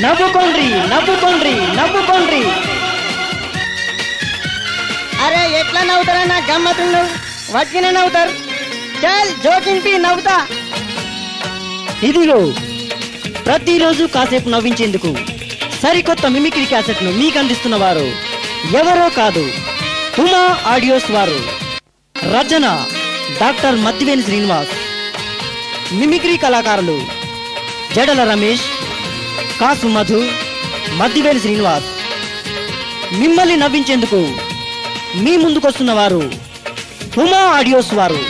నవ్వుకోండ్రి నవ్వుకోండ్రి నవ్వుకోండ్రి. అరే ఎట్లా నవ్వుతారన్నా గమ్మత్తున్నారు, వట్టినే నవ్వుతారు. చల్ జోకింపి నవ్వుతా. ఇదిగో ప్రతిరోజు కాసేపు నవ్వించేందుకు సరికొత్త మిమిక్రీ క్యాసెట్ ను మీకు అందిస్తున్న వారు ఎవరో కాదు, ఉమా ఆడియోస్ వారు. రచన డాక్టర్ మద్దివేని శ్రీనివాస్. మిమిక్రీ కళాకారులు జడల రమేష్, కాసు మధు, మద్దివేని శ్రీనివాస్. మిమ్మల్ని నవ్వించేందుకు మీ ముందుకొస్తున్న వారు ఉమా ఆడియోస్ వారు.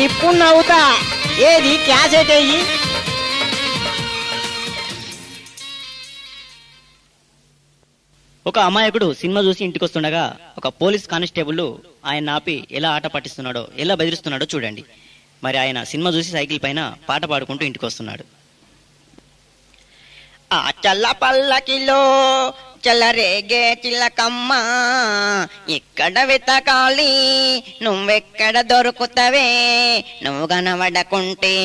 ఇప్పుడు నవ్వుతా. ఏది క్యాసెట్ అయ్యి. ఒక అమాయకుడు సినిమా చూసి ఇంటికి వస్తుండగా ఒక పోలీస్ కానిస్టేబుల్ ఆయన ఆపి ఎలా ఆట పట్టిస్తున్నాడో, ఎలా బెదిరిస్తున్నాడో చూడండి. మరి ఆయన సినిమా చూసి సైకిల్ పైన పాట పాడుకుంటూ ఇంటికి వస్తున్నాడు. ఆ చల్ల పల్లకిలో చల్లరేగే చిలకమ్మ, ఇక్కడ వెతకాలి నువ్వెక్కడ దొరుకుతావే, నువ్వు కనబడకుంటే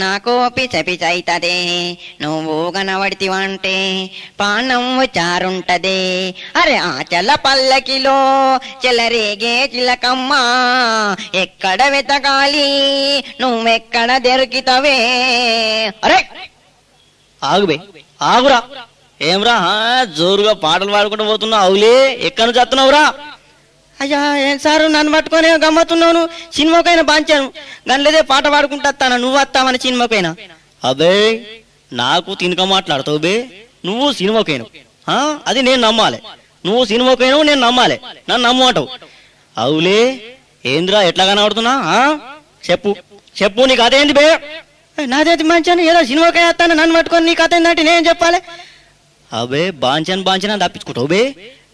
నాకు పిచపిచైతదే, నువ్వు కనబడితివంటే పానం చారుంటదే. అరే ఆ చల్ల పల్లకిలో చల్లరేగే చిలకమ్మ, ఎక్కడ వెతకాలి నువ్వెక్కడ దొరుకుతావే. అరే ఆగుబే, ఆగురా. ఏమ్రా జోరుగా పాటలు పాడుకుంటూ పోతున్నావు? అవులే ఎక్కడి నుంచి వస్తున్నావురా? అయ్యా ఏం సారు నన్ను పట్టుకొని గమ్మతున్నాను. సినిమాకైనా బాంచాను గన్లేదే పాట పాడుకుంటా వస్తాను, నువ్వు వస్తావని సినిమాకైనా. అబే నాకు తినక మాట్లాడుతావు బే. నువ్వు సినిమాకైనా అది నేను నమ్మాలి, నువ్వు సినిమాకైనా నేను నమ్మాలి, నన్ను నమ్మంటావు. అవులే ఏంద్రా ఎట్లా కనబడుతున్నా? చెప్పు చెప్పు, నీ కథ ఏంది బే? నాదేది మంచాను, ఏదో సినిమాకైనా వస్తాను, నన్ను పట్టుకొని నీ కథ ఏంటంటే నేను చెప్పాలి. అబే బాంచని తప్పించుకుంటావు బే,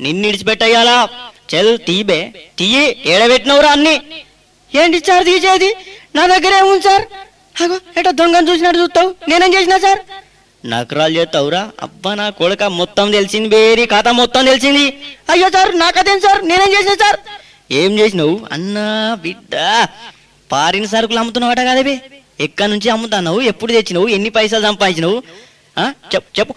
నిన్ను ఇడిచిపెట్టయ్యాలా? చల్ తీబే, తీయి. ఏడబెట్టినవురా అన్ని? ఏంటి సార్ తీసేది? నా దగ్గరే ఉంది సార్. అగో ఎటో దొంగను చూసినట్టు చూస్తావు, నేనేం చేసినా సార్? నకరాలు చేస్తావురా? అబ్బా నా కొడుక మొత్తం తెలిసింది బేరీ, కథ మొత్తం తెలిసింది. అయ్యో సార్ నా కథ ఏంటి సార్? నేనేం చేసినా సార్? ఏం చేసినావు అన్నా బిడ్డ? పారిన సరుకులు అమ్ముతున్నావట కదా బే, ఎక్కడి నుంచి అమ్ముతున్నావు? ఎప్పుడు తెచ్చినావు? ఎన్ని పైసలు సంపాదించినావు? చెప్పు.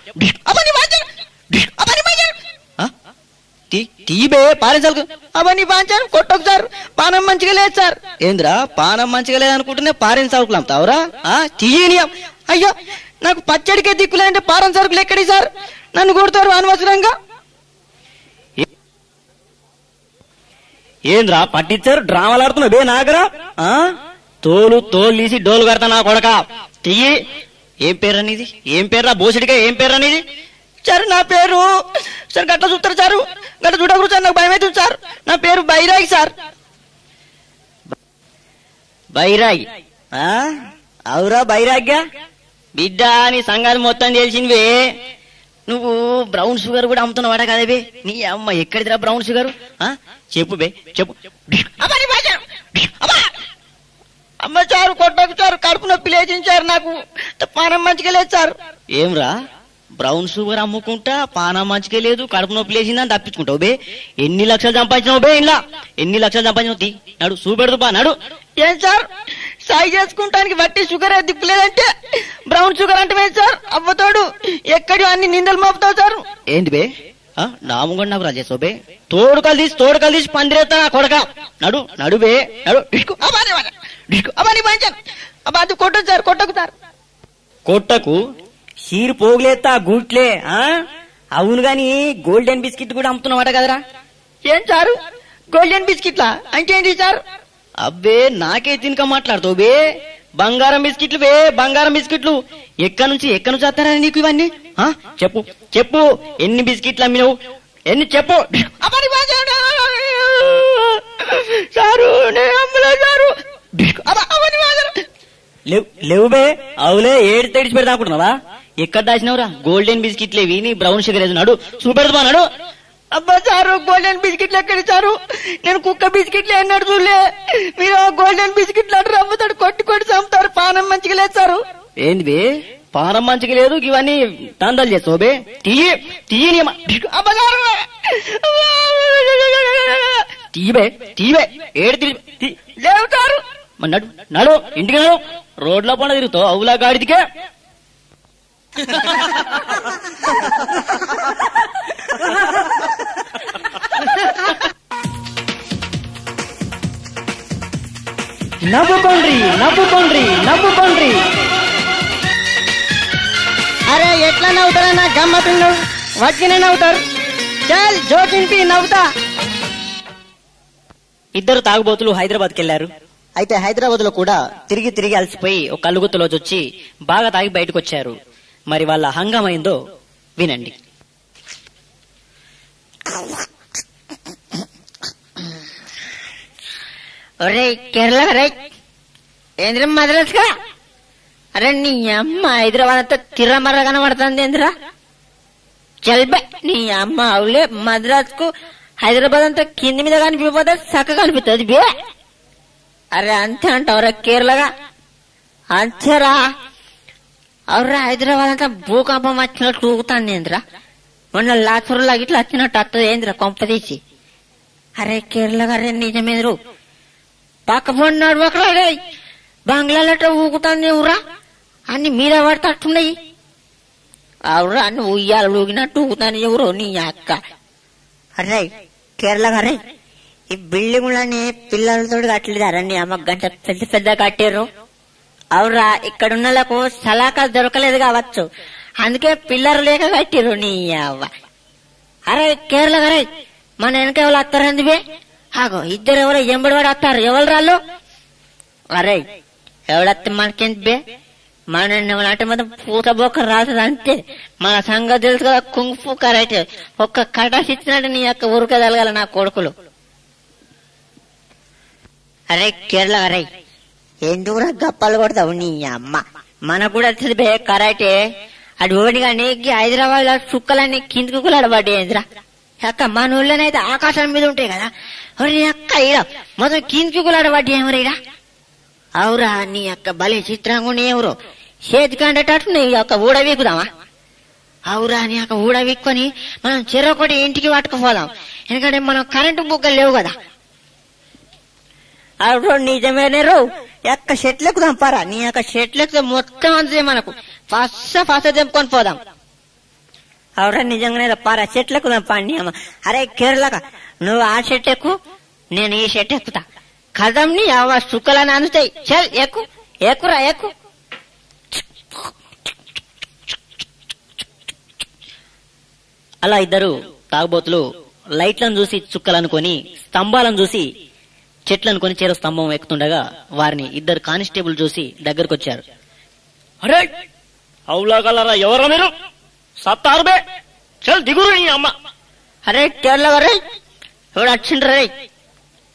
తీబే పారిన సరుకు. అవన్నీ బాంచాను కొట్టకు సార్, పానం మంచిగా లేదు సార్. ఏంద్రా పానం మంచిగా లేదనుకుంటేనే పారిన సరుకులు అమ్ముతావురా? తీయని. అయ్యో నాకు పచ్చడికే దిక్కులేంటే పారం సరుకులు ఎక్కడి సార్? నన్ను కొడతారు అనవసరంగా. ఏంద్రా పట్టించారు డ్రామాలు ఆడుతున్నావు బే నాగరా? తోలు తీసి డోలు కడతా నా కొడక. తీయి. ఏం పేరు అనేది? ఏం పేర్రా బోసిడిగా? ఏం పేరు అనేది? సార్ నా పేరు సార్ గట్ల చూస్తారు సార్, గట్ల చూడకూడదు సార్, నాకు భయం అవుతుంది సార్. నా పేరు బైరాగి సార్. బైరాగి? అవురా బైరాగ్గా బిడ్డ, నీ సంగతి మొత్తం తెలిసిందివే. నువ్వు బ్రౌన్ షుగర్ కూడా అమ్ముతున్నావాట కదా బే? నీ అమ్మ ఎక్కడిదిరా బ్రౌన్ షుగర్? చెప్పు బే చెప్పు. అమ్మ సార్ కొట్టకు సార్, కడుపు నొప్పి లేచించారు, నాకు పానం మంచిగా లేదు సార్. ఏమ్రా బ్రౌన్ షుగర్ అమ్ముకుంటా పానం మంచిగా లేదు, కడుపు నొప్పి లేచిందని తప్పించుకుంటావు బే? ఎన్ని లక్షలు సంపాదించినావు బే? ఇలా ఎన్ని లక్షలు సంపాదించినావు? నడు చూపెడదు బా, నడు. ఏం సార్ సాయి చేసుకుంటానికి బట్టి షుగర్ దిక్కులేదంటే బ్రౌన్ షుగర్ అంటే సార్? అవ్వతోడు ఎక్కడి అన్ని నిందలు మోపుతావు సార్. ఏంది బే? నాముగా నాకు రాజేసావు బే. తోడుకలు తీసి పందిరేస్తా నా కొడక. నడుబే నడు. కొట్టదు సార్, కొట్టకు సార్. కొట్టకు చీరు పోగులేస్తా గూట్లే. అవును గాని గోల్డెన్ బిస్కెట్ కూడా అమ్ముతున్నావాట కదరా? ఏం సారు గోల్డెన్ బిస్కెట్లా అంటే ఏంటి సార్? అబ్బే నాకే తినక మాట్లాడుతావు బే. బంగారం బిస్కెట్లు బే, బంగారం బిస్కెట్లు. ఎక్కడి నుంచి వస్తారా నీకు ఇవన్నీ? చెప్పు ఎన్ని బిస్కెట్లు అమ్మినవు? ఎన్ని చెప్పు. సారు లేవు బే. అవులే ఏడు తెడిచి పెడతా అనుకుంటున్నావా? ఎక్కడ దాచినవురా గోల్డెన్ బిస్కెట్లు? ఏవి నీ బ్రౌన్ షుగర్ ఏదో? నడు చూపెడతా నడు. అబ్బా సారు గోల్డెన్ బిస్కెట్లు ఎక్కడి సారు? నేను కుక్క బిస్కెట్లు ఎన్నడు చూడలే. మీరు గోల్డెన్ బిస్కెట్లు అంటారు, అమ్ముతాడు, కొట్టి చంపుతారు, పానం మంచిగా లేదు సారు. ఏంది బే పానం మంచిగా లేదు? ఇవన్నీ దందాలు చేస్తావు బే. తీయే ఏడు లేవు సారు. నడు ఇంటికి నడు. రోడ్ల పండుగ తిరుగుతావు అవులా గాడిదికే. నవ్వుకోండ్రి నవ్వుకోండ్రి నవ్వుకోండ్రి. అరే ఎట్లా నవ్వుతారన్నా గమ్మతుండు వచ్చినే నవ్వుతారు. చల్ జోకింపి నవ్వుతా. ఇద్దరు తాగుబోతులు హైదరాబాద్కి వెళ్లారు. అయితే హైదరాబాద్ లో కూడా తిరిగి తిరిగి అలసిపోయి ఒక కలుగుతులో వచ్చి బాగా తాగి బయటకు వచ్చారు. మరి వాళ్ళ హంగామైందో వినండి. ఒరే కేరళ రే ఏంద్ర మద్రాసుగా. అరే నీ అమ్మ హైదరాబాద్ అంతా తిరమర్ర కనబడుతుంది ఏంద్రా. చల్బే నీ అమ్మ అవులే మద్రాసుకు హైదరాబాద్ అంతా కింది మీద కనిపిపోతే చక్కగా కనిపిస్తుంది బే. అరే అంతే అంటావురా కేరళగా అంతేరా. అవురా హైదరాబాద్ అంతా భూకంపం వచ్చినట్టు ఊగుతాను ఏంద్రా. మొన్న లాచూరులా ఇట్లా వచ్చినట్టు వస్తుంది ఏంద్రా కొంపదీసి. అరే కేరళగా రే నిజమేరు పక్క ఫోన్ నడవకరా బంగ్లాలట ఊగుతాను ఊరా అన్ని మీద పడతట్టున్నాయి. అవురా అన్ని ఉయ్యాలు ఊగినట్టు ఊగుతాను ఎవరు నీ అక్క. అరే కేరళగా రే ఈ బిల్డింగులని పిల్లలతో కట్టలేదారా నీ అమ్మ గంట పెద్ద పెద్ద కట్టారు. అవురా ఇక్కడున్నలకు సలాకా దొరకలేదు కావచ్చు అందుకే పిల్లలు లేక కట్టిరు నీ అవ్వ. అరే కేరళ అరే మన వెనక ఎవరు వస్తారంది బే. ఆగో ఇద్దరు ఎవరో ఎంబడివాడు వస్తారు. ఎవరు రాళ్ళు. అరే ఎవడత్తే మనకేంటి బే. మన అంటే మొత్తం పూత బొక్క రాదు అంతే. మన సంగతి తెలుసు కదా కుంగు కరైతే ఒక్క కటాసి ఇచ్చినట్టు నీ యొక్క ఉరకదలగాల నా కొడుకులు. అరే కేరళ అరే ఎందుకురా గప్పాలు కొడతావు నీ అమ్మ. మనకు కూడా వచ్చింది బే కరాటే. అది ఓడిగా నీకు హైదరాబాద్ లో చుక్కలన్నీ కిందికి కులాడబడ్డాయిందిరా అక్క. మన ఊళ్ళోనైతే ఆకాశం మీద ఉంటాయి కదా. అక్క ఈడ మొత్తం కిందికి కులాడబడ్డాయి ఈడ. అవురా నీ అక్క భలే చిత్రంగా ఉన్నాయి ఎవరు చేతికండేటట్టు నీ యొక్క ఊడవీకుదామా. అవురా నీ యొక్క ఊడవీక్కొని మనం చెరొకటి ఇంటికి పట్టుకుపోదాం. ఎందుకంటే మనం కరెంటు బుగ్గలు లేవు కదా. అవును నిజమేనే రో ఎక్క చెట్లకు దంపారా. నీ యొక్క చెట్లకు మొత్తం అంతే మనకు ఫస్ట్ తెంపుకొని పోదాం. అవురా నిజంగానే తప్పారా చెట్లకు దంపండి అమ్మ. అరే కేరళక నువ్వు ఆ చెట్టు ఎక్కు నేను ఈ చెట్టు ఎక్కుతా. కదం నీ అవ్వ చుక్కలని అందుతాయి. చల్ ఎక్కు ఎక్కురా ఎక్కు. అలా ఇద్దరు తాగుబోతులు లైట్లను చూసి చుక్కలనుకొని స్తంభాలను చూసి చెట్లనుకొని చేరో స్తంభం ఎక్కుతుండగా వారిని ఇద్దరు కానిస్టేబుల్ చూసి దగ్గరకు వచ్చారు. అరే అవులాగలరా ఎవరా మీరు సత్తారు బే చల్ దిగురు నీ అమ్మ. అరే కేరళ రే ఎవడు వచ్చిండ్రు రే.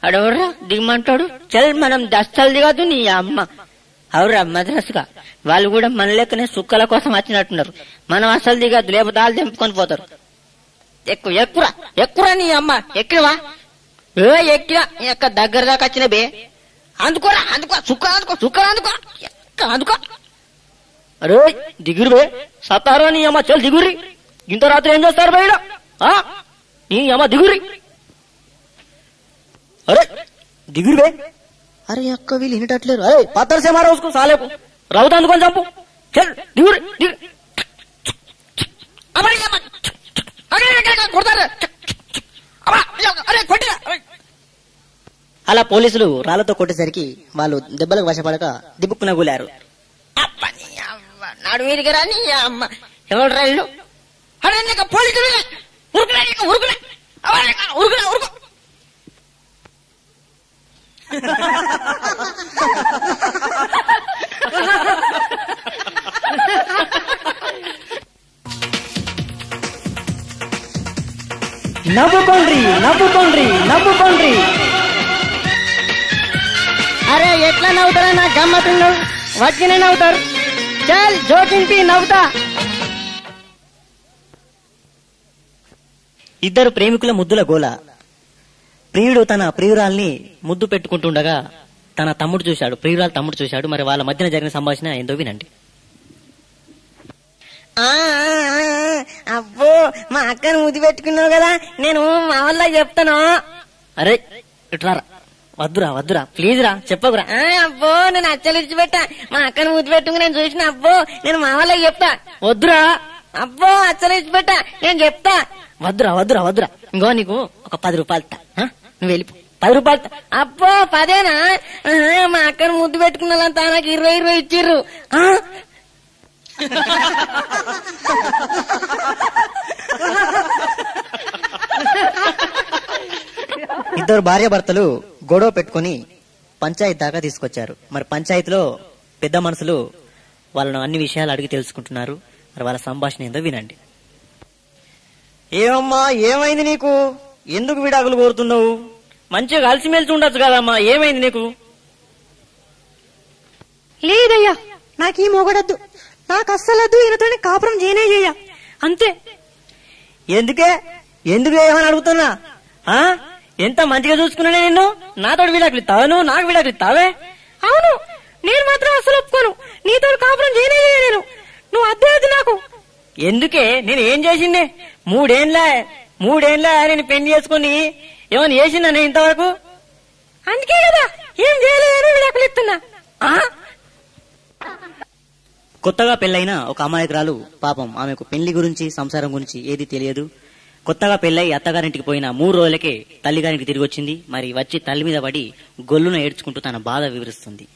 అడెవడ్రా దిగమంటాడు. చల్ మనం దస్తాలు దిగదు నీ అమ్మ. అవురా మద్రాసుగా వాళ్ళు కూడా మన లెక్కనే సుక్కల కోసం వచ్చినట్టున్నారు. మనం అసలు దిగద్దు లేకపోతే వాళ్ళు తెంపుకొని పోతారు. ఎక్కువ ఎక్కురా ఎక్కురా నీ అమ్మ. ఎక్కినవా ఎక్కినా ఎక్క దగ్గర దాకా వచ్చిన బే. అందుకోరా అందుకో చుక్కలు అందుకో చుక్కలు అందుకో అందుకో. అరే దిగురు బే సత్తారు నీ అమ్మ చల్ దిగురి. ఇంత రాత్రి ఏం చేస్తారు బయట నీ అమ్మ దిగురి. అరే దిగురు బే. అరే అక్క వీళ్ళు వినటట్లేరు. అరే పత్తర్ సే మారా ఉస్కో సాలేకు రౌతా అందుకొని చంపు చల్ దిగురి దిగు. అలా పోలీసులు రాళ్లతో కొట్టేసరికి వాళ్ళు దెబ్బలకు వశపడక దిబ్బుక్కున కూలారు. నాడు వీరికి రాని అమ్మ ఎవరు రైళ్ళు. అరే నీకు పోలీసులు ఉరుకులే నీకు ఉరుకులే ఉరుకులే ఉరుకు. నవ్వుకోండ్రి నవ్వుకోండ్రి నవ్వుకోండ్రి. అరే ఎట్లా నవ్వుతారా నా గమ్మతుండు వచ్చినే నవ్వుతారు. చల్ జోకింపి నవ్వుతా. ఇద్దరు ప్రేమికుల ముద్దుల గోల. ప్రియుడు తన ప్రియురాల్ని ముద్దు పెట్టుకుంటుండగా తన తమ్ముడు చూశాడు. ప్రియురాలు తమ్ముడు చూశాడు. మరి వాళ్ళ మధ్యన జరిగిన సంభాషణ ఏందో వినండి. అబ్బో మా అక్కను ముద్దు పెట్టుకున్నావు కదా నేను మా వల్ల చెప్తాను. అరే ఇట్లారా వద్దురా వద్దురా ప్లీజ్ రా చెప్పకురా. అబ్బో నేను అచ్చలు ఇచ్చిపెట్టా మా అక్కను మూతి పెట్టుకుని నేను చూసిన అబ్బో నేను మా వాళ్ళకి చెప్తా. వద్దురా. అబ్బో అచ్చలు ఇచ్చిపెట్టా నేను చెప్తా. వద్దురా వద్దురా వద్దురా. ఇంకో నీకు ఒక 10 రూపాయలు ఇస్తా. నువ్వు వెళ్ళిపో. 10 రూపాయలు ఇస్తా. అబ్బో 10ఏనా? మా అక్కను ముద్దు పెట్టుకున్నంతా నాకు 20 ఇచ్చిర్రు. ఇద్దరు భార్యాభర్తలు గొడవ పెట్టుకుని పంచాయతీ దాకా తీసుకొచ్చారు. మరి పంచాయతీలో పెద్ద మనుషులు వాళ్ళను అన్ని విషయాలు అడిగి తెలుసుకుంటున్నారు. మరి వాళ్ళ సంభాషణ ఏందో వినండి. ఏమమ్మా ఏమైంది నీకు? ఎందుకు విడాకులు కోరుతున్నావు? మంచిగా కలిసిమెలిసి ఉండొచ్చు కదమ్మా, ఏమైంది నీకు? లేదయ్యా, నాకీ మొగడద్దు, నాకు అస్సలద్దు, ఈయనతోనే కాపురం చేయ అంతే. ఎందుకే? ఎందుకు ఏమని అడుగుతున్నా? ఎంత మంచిగా చూసుకున్నా నిన్ను, నాతో విడాకులు ఇస్తావా? నువ్వు నాకు విడాకులు ఇస్తావే? అవును, నేను మాత్రం అస్సలు ఒప్పుకోను, నీతో కాపురం చేయనే నేను. నువ్వు అద్దు నాకు. ఎందుకే? నేను ఏం చేసిందే? 3 ఏళ్ళ నేను పెళ్లి చేసుకుని ఏమని చేసిందా నేను ఇంతవరకు? అందుకే కదా ఏం చేయలేదని విడాకులు ఇస్తున్నా. కొత్తగా పెళ్లైన ఒక అమాయకురాలు పాపం, ఆమెకు పెళ్లి గురించి సంసారం గురించి ఏది తెలియదు. కొత్తగా పెళ్లై అత్తగారింటికి పోయిన 3 రోజులకే తల్లిగారింటికి తిరిగి వచ్చింది. మరి వచ్చి తల్లి మీద పడి గొల్లున ఏడ్చుకుంటూ తన బాధ వివరిస్తుంది.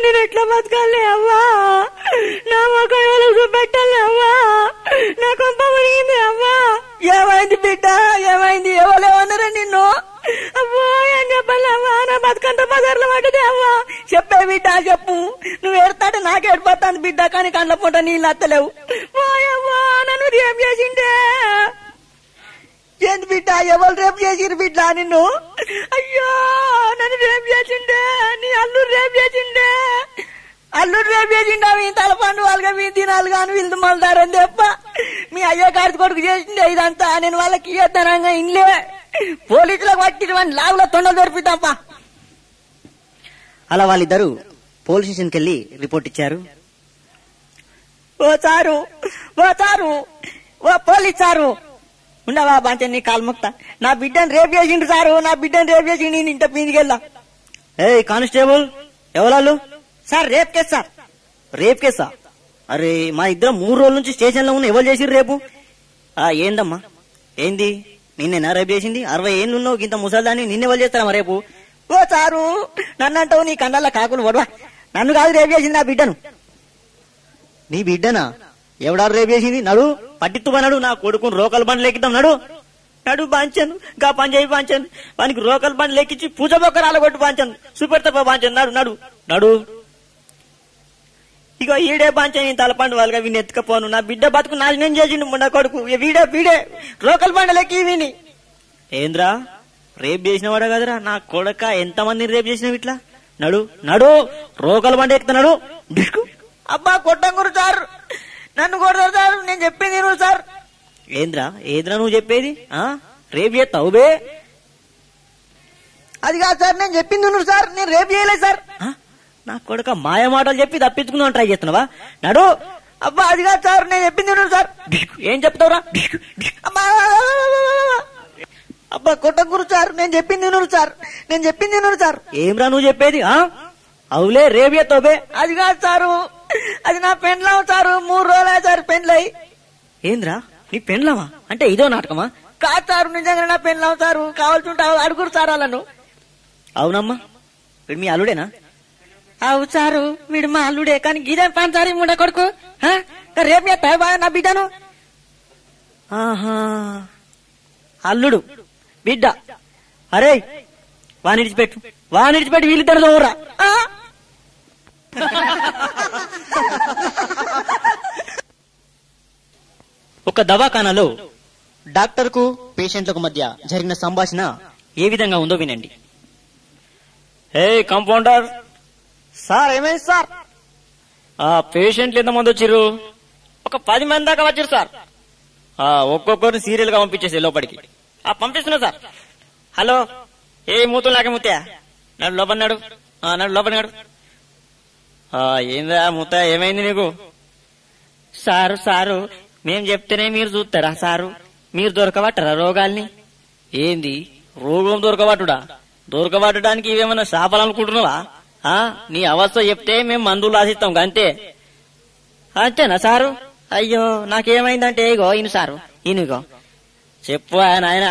నేను ఎట్లా బతకాలి అవ్వా? నా మొక్క చూపెట్టాలి అవ్వా? నా కొంప మునిగింది అవ్వా. ఏమైంది బిడ్డ? ఏమైంది? ఎవరేమన్నారా నిన్ను? అవ్వా ఏం చెప్పాలి అవ్వా? నా బతుకంతా బజార్లో పడ్డది అవ్వా. చెప్పే బిడ్డ చెప్పు. నువ్వు ఏడతాంటే నాకే ఏడిపోతాను బిడ్డ, కానీ కళ్ళ పూట నీళ్ళు అత్తలేవు. అవ్వా నన్ను రేపు చేసిండే. ఏంది బిడ్డ? ఎవరు రేపు చేసిరు బిడ్డ నిన్ను? అయ్యో నన్ను రేపు చేసిండే, నీ అల్లుడు రేపు చేసిండే. అల్లుడు రేపు చేసిండా? మీ తలపండు వాళ్ళగా మీ తినాలి కానీ వీళ్ళు మళ్ళారని తప్ప మీ అయ్యో గారి కొడుకు చేసిండే ఇదంతా. నేను వాళ్ళకి ఇయ్యొద్దనంగా ఇన్లే పోలీసులకు పట్టి లాగులో తొండలు దొరికిద్దాంపా. అలా వాళ్ళిద్దరూ పోలీస్ స్టేషన్కి వెళ్లి రిపోర్ట్ ఇచ్చారు. ఓ సారు, ఓ పోలీస్ సారు, ఉండవా బాంచన్ నీ కాల్ముక్తా. నా బిడ్డను రేపు చేసిండు సారు, నా బిడ్డను రేపు చేసిండు. నేను ఇంట పీనికెళ్ళా. కానిస్టేబుల్ ఎవరాళ్ళు? Sir rape case sir. Rape కేసా? అరే మా ఇద్దరం 3 రోజుల నుంచి స్టేషన్ లో ఉన్న. ఎవరు చేసిరు రేపు? ఏందమ్మా ఏంది? నిన్నేనా రేపు చేసింది? 60 ఏళ్ళు ఉన్నావు, ఇంత ముసల్దాన్ని నిన్నెవరు చేస్తారమ్మా రేపు? ఓ సారు నన్నంటావు, నీ కళ్ళల్లో కాకులు వడవా. నన్ను కాదు రేపు చేసింది, నా బిడ్డను. నీ బిడ్డనా? ఎవడారు రేపు చేసింది? నడు పట్టిత్తుమన్నాడు. నా కొడుకుని రోకల్ బండ్లు లెక్కిద్దాం. నడు బాంచను, గా పని చేయి బాంచను. వానికి రోకల్ బండ్లు లెక్కించి పూజ బొక్క రాలగొట్టు బాంచను. చూపెడతా బాంచను. నడు. ఇగో ఈడే బాంచని తలపండు వాళ్ళగా వీని ఎత్తుకపోను. నా బిడ్డ బతుకు నాశనం చేసిండు మొన్న కొడుకు. వీడే రోకల్ బండ్లు ఎక్కి వీని. ఏంద్రా రేపు చేసిన వాడే కదరా నా కొడక? ఎంతమందిని రేపు చేసినావు ఇట్లా? నడు రోకల్ బండి ఎక్కుతున్నాడు. అబ్బా కొట్టంగురు సార్, నన్ను కొడతారు సార్. నేను చెప్పింది నువ్వు సార్. ఏంద్రా నువ్వు చెప్పేది? రేపు చేస్తావు బే? అది కాదు సార్, నేను చెప్పింది నువ్వు సార్. నేను రేపు చేయలేదు సార్. నా కొడక మాయ మాటలు చెప్పి తప్పించుకుందాం ట్రై చేస్తున్నావా? నడు. అబ్బా అది కాదు సార్, నేను చెప్పింది నువ్వు సార్. ఏం చెప్తావురా? అబ్బా కొట్టంగురు సార్, నేను చెప్పింది నువ్వు సార్. ఏమ్రా నువ్వు చెప్పేది? అవులే రేపు చేస్తావు బే? అది కాదు సారు, అది నా పెండ్లాం సారు. 3 రోజులే సార్ పెండ్లై. ఏంద్రా నీ పెండ్లామా? అంటే ఇదో నాటకమా? కాదు సారు, నిజంగా నా పెండ్లాం సారు. కావాల్సి ఉంటా అడుగురు సార్ వాళ్ళను. అవునమ్మా, వీడు మీ అల్లుడేనా? అవు సారు, వీడు మా అల్లుడే. కానీ గిదేం పని సార్ ముండ కొడుకు. రేపు చేస్తావు బాగా నా బిడ్డను. అల్లుడు బిడ్డ. అరే వాని విడిచిపెట్టి వీళ్ళిద్దరు దూరా. ఒక దవాఖానాలో డాక్టర్ కు పేషెంట్లకు మధ్య జరిగిన సంభాషణ ఏ విధంగా ఉందో వినండి. కంపౌండర్ సార్, ఏమైంది సార్? పేషెంట్లు ఎంతమంది వచ్చిర్రు? ఒక 10 మంది దాకా వచ్చారు సార్. ఒక్కొక్కరిని సీరియల్ గా పంపించేసి లోపలికి. పంపిస్తున్నా సార్. హలో, ఏ మూతులు నాకే ముత్తయా? నడు లోపలినాడు. ఏందా ముత్త, ఏమైంది నీకు? సారు మేం చెప్తేనే మీరు చూస్తారా సారు? మీరు దొరకబట్టరా రోగాల్ని? ఏంది రోగం దొరకబట్టుడా? దొరకబట్టడానికి ఇవేమన్నా శాపాలనుకుంటున్నావా? నీ అవస్థ చెప్తే మేము మందులు రాసిస్తాం అంతే. అంతేనా సారు? అయ్యో నాకేమైందంటే ఇగో ఇను సారు, ఇనుగో చెప్పు నాయన.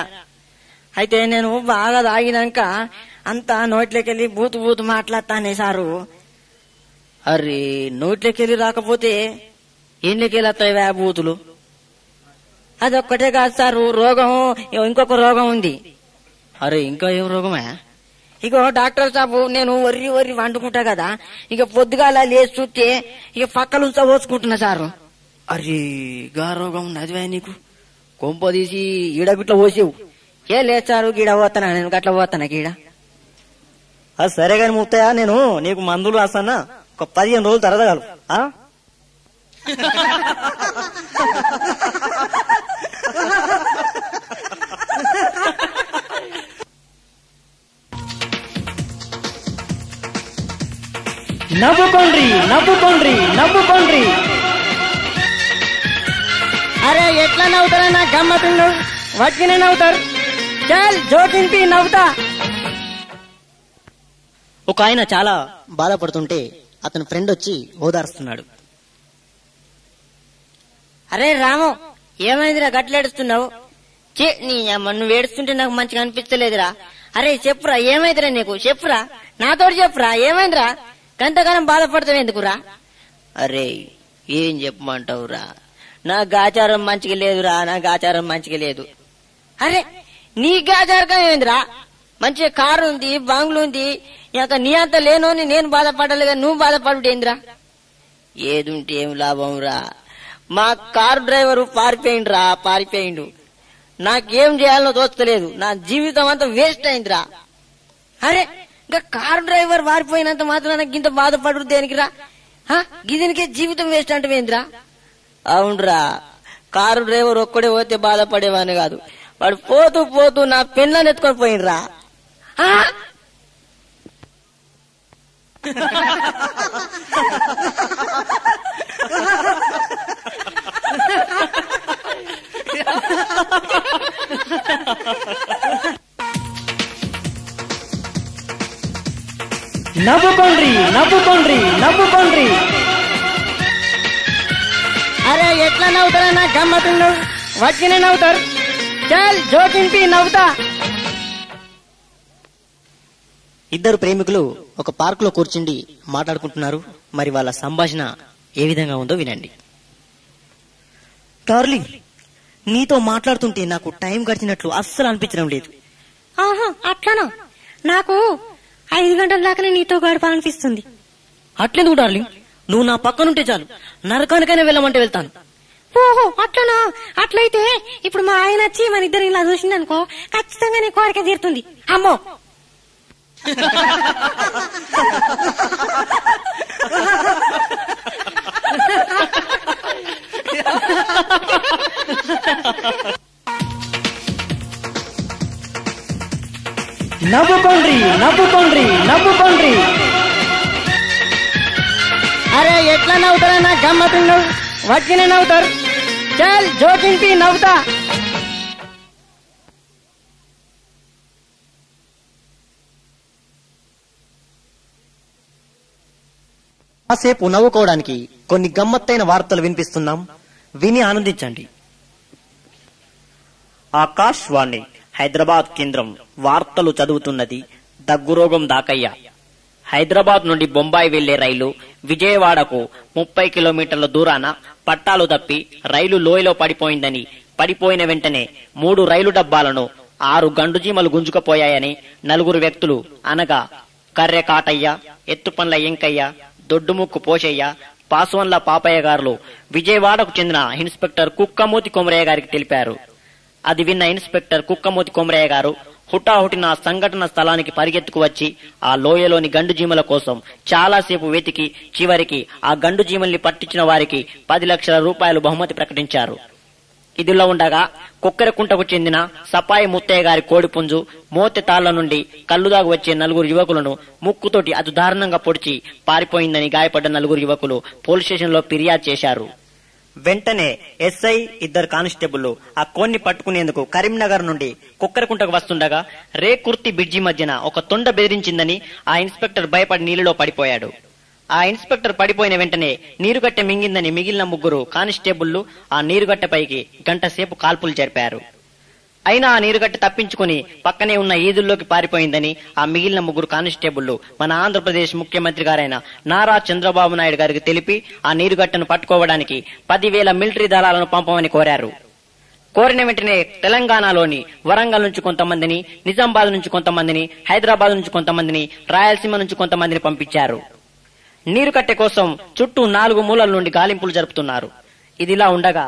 అయితే నేను బాగా తాగినాక అంతా నోట్లోకెళ్ళి బూతు మాట్లాడతానే సారు. అరే నోట్లోకెళ్ళి రాకపోతే ఇంట్లోకెళ్ళి వస్తాయి బూతులు. అదొక్కటే కాదు సారు, రోగం ఇంకొక రోగం ఉంది. అరే ఇంకా ఏం రోగమా? ఇగో డాక్టర్ సాబు నేను ఒర్రి వండుకుంటా కదా, ఇక పొద్దుగాల లేచి చూస్తే ఇక పక్కలుంచా పోసుకుంటున్నా సారు. అరే గా రోగం ఉన్నదివా నీకు? కొంప తీసి ఈడగిట్లా పోసేవు. ఏ లేదు సారు, గీడ పోతానా నేను, గట్లా పోతానా గీడ. అది సరే గాని ముత్తయ్య, నేను నీకు మందులు రాస్తానా, ఒక 15 రోజులు తరదగలవు. నవ్వుకోండ్రి. అరే ఎట్లా నవ్వుతారా? నా గమ్మతుండు వట్టినే నవ్వుతారు. చాల్ జోకింపి నవ్వుతా. ఒక ఆయన చాలా బాధపడుతుంటే అతని ఫ్రెండ్ వచ్చి ఓదారుస్తున్నాడు. అరే రాము, ఏమైందిరా గట్లేడుస్తున్నావు? నీ అమ్మ నువ్వు ఏడుస్తుంటే నాకు మంచిగా అనిపించలేదురా. అరే చెప్పురా, ఏమైందిరా నీకు? చెప్పురా, నాతోటి చెప్పురా, ఏమైందిరా? గంతగానం బాధపడతావు ఎందుకురా? అరే ఏం చెప్పమంటావురా, నా గాచారం మంచిగా లేదురా, నా గాచారం మంచిగా లేదు. అరే నీ గాచారం ఏందిరా? మంచిగా కారు ఉంది, బంగ్లు ఉంది, ఇంకా నీ అంత లేనోని నేను బాధపడాలిగా, నువ్వు బాధపడుటేందిరా? ఏదుంటే ఏం లాభం రా, మా కారు డ్రైవరు పారిపోయిండు. నాకేం చేయాలనో తోస్తలేదు, నా జీవితం అంతా వేస్ట్ అయిందిరా. అరే ఇంకా కారు డ్రైవర్ పారిపోయినంత మాత్రం నాకు ఇంత బాధపడు దేనికిరా? గిదనికే జీవితం వేస్ట్ అంటే ఏందిరా? అవునరా, కారు డ్రైవర్ ఒక్కడే పోతే బాధపడేవాని కాదు, వాడు పోతూ నా పెన్లను ఎత్తుకొని పోయిండ్రా. నవ్వుకోండ్రి. అరే ఎట్లా నవ్వుతారా? నా గమ్మతుండు వట్టినే నవ్వుతారు. చాల్ జోకింపి నవ్వుతా. ఇద్దరు ప్రేమికులు ఒక పార్క్ లో కూర్చుండి మాట్లాడుకుంటున్నారు. మరి వాళ్ళ సంభాషణ ఏ విధంగా ఉందో వినండి. డార్లింగ్, నీతో మాట్లాడుతుంటే నాకు టైం గడిచినట్లు అస్సలు అనిపించడం లేదు. అట్లానా? నాకు 5 గంటల దాకానే నీతో గడపాలనిపిస్తుంది. అట్లెందుకు డార్లింగ్? నువ్వు నా పక్కనుంటే చాలు, నరకానికైనా వెళ్ళమంటే వెళ్తాను. ఓహో అట్లనా? అట్లయితే ఇప్పుడు మా ఆయన వచ్చి మన ఇద్దరు ఇలా చూసిందనుకో, ఖచ్చితంగా నీ కోరిక తీరుతుంది. అమ్మో నవ్వుకోండ్రి. అరే ఎట్లా నవ్వుతారా? నా గమ్మతుండు వట్టినే నవ్వుతారు. చాల్ జోకింపి నవ్వుతా. కాసేపు నవ్వుకోవడానికి కొన్ని గమ్మత్తైన వార్తలు వినిపిస్తున్నాం, విని ఆనందించండి. ఆకాశవాణి హైదరాబాద్ కేంద్రం వార్తలు చదువుతున్నది దగ్గురోగం దాకయ్య. హైదరాబాద్ నుండి బొంబాయి వెళ్లే రైలు విజయవాడకు 30 కిలోమీటర్ల దూరాన పట్టాలు తప్పి రైలు లోయలో పడిపోయిందని, పడిపోయిన వెంటనే 3 రైలు డబ్బాలను 6 గండుజీమలు గుంజుకుపోయాయని 4 వ్యక్తులు అనగా కర్రె కాటయ్య, ఎత్తుపండ్ల ఎంకయ్య, దొడ్డుముక్కు పోషయ్య, పాస్వన్ల పాపయ్య గారు విజయవాడకు చెందిన ఇన్స్పెక్టర్ కుక్కమూతి కొమరయ్య గారికి తెలిపారు. అది విన్న ఇన్స్పెక్టర్ కుక్కమూతి కొమరయ్య గారు హుటాహుటిన సంఘటన స్థలానికి పరిగెత్తుకు వచ్చి ఆ లోయలోని గండుజీమల కోసం చాలాసేపు వెతికి చివరికి ఆ గండుజీమల్ని పట్టించిన వారికి 10 లక్షల రూపాయలు బహుమతి ప్రకటించారు. ఇదిలో ఉండగా కొక్కెరకుంటకు చెందిన సపాయి ముత్తయ్య గారి కోడిపుంజు మోతె తాళ్ల నుండి కల్లుదాగు వచ్చే 4 యువకులను ముక్కుతోటి అతి దారుణంగా పొడిచి పారిపోయిందని గాయపడ్డ 4 యువకులు పోలీస్ స్టేషన్ లో ఫిర్యాదు చేశారు. వెంటనే ఎస్ఐ ఇద్దరు కానిస్టేబుల్ ఆ కోన్ని పట్టుకునేందుకు కరీంనగర్ నుండి కుక్కరకుంటకు వస్తుండగా రేకుర్తి బ్రిడ్జి మధ్యన ఒక తొండ బెదిరించిందని ఆ ఇన్స్పెక్టర్ భయపడి నీళ్లలో పడిపోయాడు. ఆ ఇన్స్పెక్టర్ పడిపోయిన వెంటనే నీరుగట్టె మింగిందని మిగిలిన ముగ్గురు కానిస్టేబుళ్లు ఆ నీరుగట్టెపైకి గంట సేపు కాల్పులు జరిపారు. అయినా ఆ నీరుగట్టె తప్పించుకుని పక్కనే ఉన్న ఈదుల్లోకి పారిపోయిందని ఆ మిగిలిన ముగ్గురు కానిస్టేబుళ్లు మన ఆంధ్రప్రదేశ్ ముఖ్యమంత్రి గారైన నారా చంద్రబాబు నాయుడు గారికి తెలిపి ఆ నీరుగట్టెను పట్టుకోవడానికి 10,000 మిలిటరీ దళాలను పంపమని కోరారు. కోరిన వెంటనే తెలంగాణలోని వరంగల్ నుంచి కొంతమందిని, నిజామాబాద్ నుంచి కొంతమందిని, హైదరాబాద్ నుంచి కొంతమందిని, రాయలసీమ నుంచి కొంతమందిని పంపించారు. నీరుకట్టె కోసం చుట్టూ 4 మూలల నుండి గాలింపులు జరుపుతున్నారు. ఇదిలా ఉండగా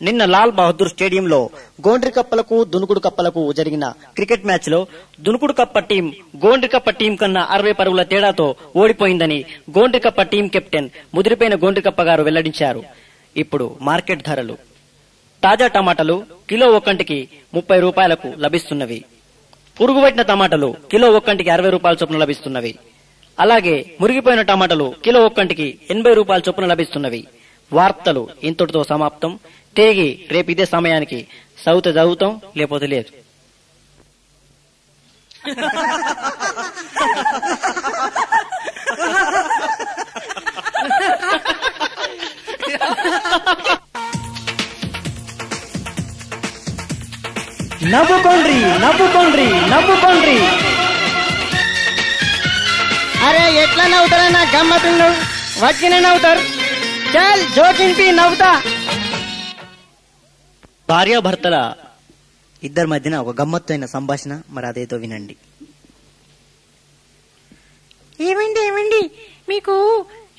నిన్న లాల్ బహదూర్ స్టేడియంలో గోండ్రి కప్పలకు దునుకుడు కప్పలకు జరిగిన క్రికెట్ మ్యాచ్ లో దునుకుడు కప్ప టీం గోండ్రి కప్ప టీం కన్నా 60 పరుగుల తేడాతో ఓడిపోయిందని గోండ్రి కప్ప టీం కెప్టెన్ ముదిరిపోయిన గోండ్రి కప్ప గారు వెల్లడించారు. ఇప్పుడు మార్కెట్ ధరలు. తాజా టమాటాలు కిలో ఒక్కంటికి 30 రూపాయలకు లభిస్తున్నవి. పురుగుపట్టిన టమాటాలు కిలో ఒక్కంటికి 60 రూపాయల చొప్పున లభిస్తున్నవి. అలాగే మురిగిపోయిన టమాటాలు కిలో ఒక్కంటికి 80 రూపాయల చొప్పున లభిస్తున్నవి. వార్తలు ఇంతటితో సమాప్తం. తిరిగి రేపు ఇదే సమయానికి చదువుతాం, లేకపోతే లేదు. నవ్వుకోండ్రి. అరే ఎట్లా నవ్వుతారన్నా గమ్మతులు వచ్చిన నవ్వుతారు. చల్ జోకింపి నవ్వుతా. భార్యాభర్తల ఇద్దరి మధ్యన ఒక గమ్మత్తు అయిన సంభాషణ, మరి అదేదో వినండి. ఏమండి మీకు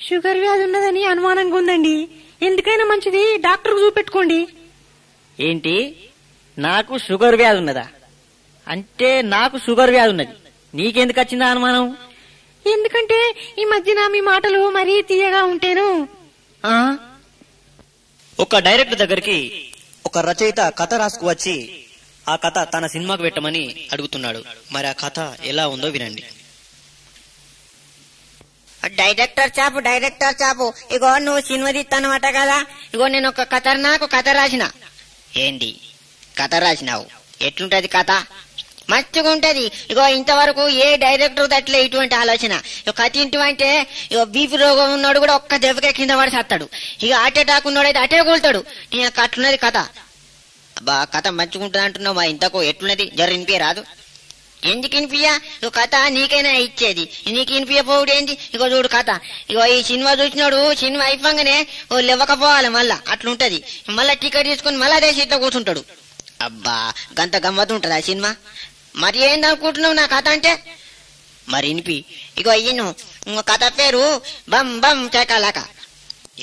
షుగర్ వ్యాధి ఉన్నదని అనుమానంగా ఉందండి. ఎందుకైనా మంచిది డాక్టర్ చూపెట్టుకోండి. ఏంటి, నాకు షుగర్ వ్యాధి ఉన్నదా? అంటే నాకు షుగర్ వ్యాధి ఉన్నది, నీకెందుకు వచ్చిందా అనుమానం? ఎందుకంటే ఈ మధ్యన మీ మాటలు మరీ తీయగా ఉంటేను. ఒక డైరెక్టర్ దగ్గరికి ఒక రచయిత కథ రాసుకు వచ్చి ఆ కథ తన సినిమాకు పెట్టమని అడుగుతున్నాడు. మరి ఆ కథ ఎలా ఉందో వినండి. డైరెక్టర్ చాపు ఇగో నువ్వు సినిమా తీస్తానమాట కదా, ఇగో నేను ఒక ఖతర్నాకు కథ రాసిన. ఏంటి కథ రాసినావు? ఎట్లుంటది కథ? మస్తుగా ఉంటది. ఇగో ఇంతవరకు ఏ డైరెక్టర్ అట్లే ఇటువంటి ఆలోచన. కథ ఇంటివంటే ఇగో బీపీ రోగం ఉన్నాడు కూడా ఒక్క దెబ్బకే కింద పడి సత్తాడు. ఇక హార్ట్ అటాక్ ఉన్నాడు అయితే అటే కూలుతాడు. అట్లున్నది కథ. అబ్బా కథ మంచిగా ఉంటుంది అంటున్నావు, మా ఇంతకు ఎట్లున్నది జర వినిపి రాదు? ఎందుకు వినిపియా? ఇగో కథ నీకైనా ఇచ్చేది, నీకు వినిపించపోవుడు ఏంది? ఇగో చూడు కథ. ఇగో ఈ సినిమా చూసినాడు, సినిమా అయిపోగానే ఓ లేవకపోవాలి, మళ్ళా అట్లుంటది. మళ్ళా టికెట్ తీసుకుని మళ్ళా అదే సీట్లో కూర్చుంటాడు. అబ్బా గంత గమ్మత్తు ఉంటది ఆ సినిమా. మరి ఏందనుకుంటున్నావు నా కథ అంటే? మరి వినిపి. ఇగో ఈయన కథ పేరు బం బం చెకలక.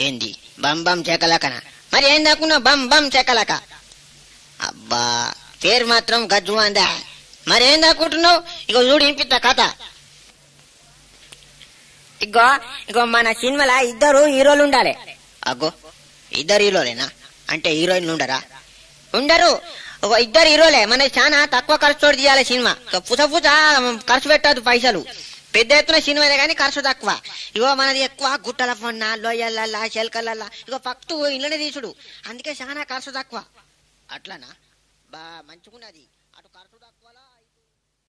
ఏంది బం బం చెకలకనా? మరి ఏందనుకున్నావు? బం బం చెకలక. అబ్బా పేరు మాత్రం గజ్జు అందా. మరి ఏందనుకుంటున్నావు? ఇగో చూడు వినిపిస్తా కథ. ఇగో మన సినిమాలో 2 హీరోలు ఉండాలి. అగ్గో 2 హీరోలేనా? అంటే హీరోయిన్లు ఉండరా? ఉండరు. ఒక 2 హీరోలే. మనకి చాలా తక్కువ ఖర్చుతో తీయాలి సినిమా. పుస ఖర్చు పెట్టదు పైసలు. పెద్ద ఎత్తున సినిమానే కానీ ఖర్చు తక్కువ. ఇగో మనది ఎక్కువ గుట్టల పొన్న, లోయలల్లా, చెలకలల్లా, ఇగో పక్తు ఇళ్ళనే తీసుడు. అందుకే చాలా ఖర్చు తక్కువ. అట్లానా? బా మంచిగున్నది. అటు ఖర్చు